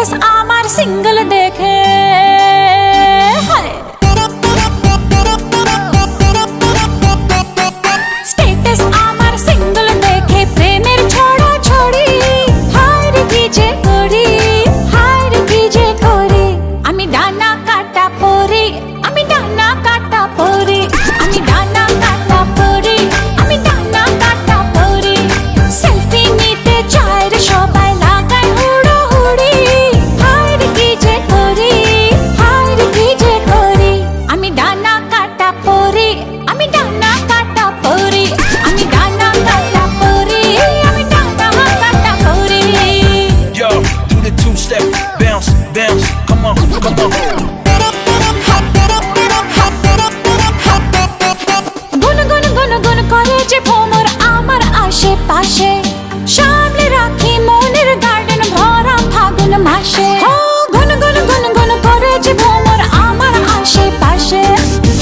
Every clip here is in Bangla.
স্ট্যাটাস আমার সিঙ্গেল দেখে স্ট্যাটাস আমার সিঙ্গেল দেখে প্রেমের ছড়া ছড়ি হায় রে কি যে করি হায় রে কি যে করি আমি ডানা কাটা পরি আমি ডানা কাটা পরি আমি ডানা কাটা পরি আমি ডানা কাটা পরি সেলফি নিতে চায় রে সবাই লাগায় হুড়োহুড়ি হায় রে কি যে করি হায় রে কি যে করি আমি ডানা কাটা পরি আমি ডানা কাটা পরি আমি ডানা কাটা পরি আমি ডানা কাটা পরি Yo, do the two-step, bounce, bounce, come on, come on. গুন গুন গুন গুন করে যে ভ্রমর আমার আশেপাশে সামনে রাখি মনের গার্ডেন ভরা ফাগুন মাসে গুন গুন গুন গুন করে যে ভ্রমর আমার আশেপাশে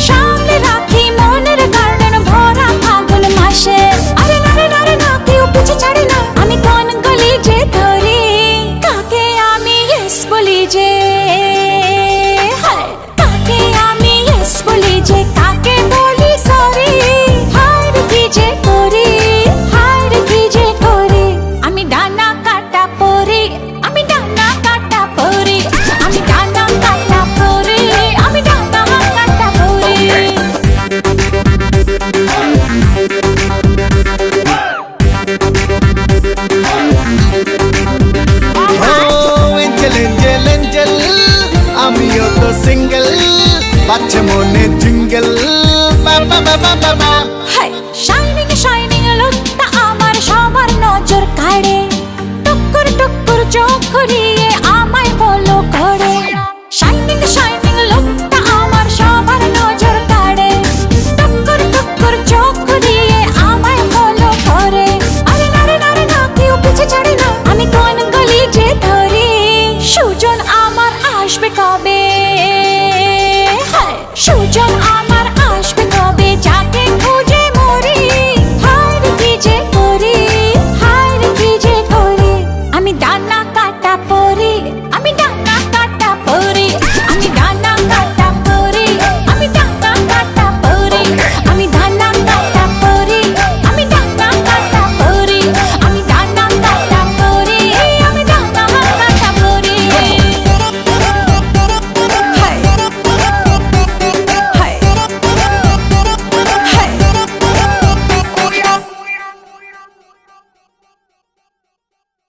সামনে রাখি মনের গার্ডেন ভরা ফাগুন মাসে আরে না রে না রে না কেউ পিছে ছাড়ে না আমি কোন গলি যে ধরি কাকে আমি ইয়েস বলি যে কাকে আমি ইয়েস বলি যে কাকে বলি সরি হায় রে কি যে করি হায় রে কি যে করি আমি ডানা কাটা পরি আমি ডানা কাটা পরি আমি ডানা কাটা পরি আমি ডানা কাটা পরি এঞ্জেল এঞ্জেল এঞ্জেল আমিও তো সিঙ্গেল বাচ্চা মোর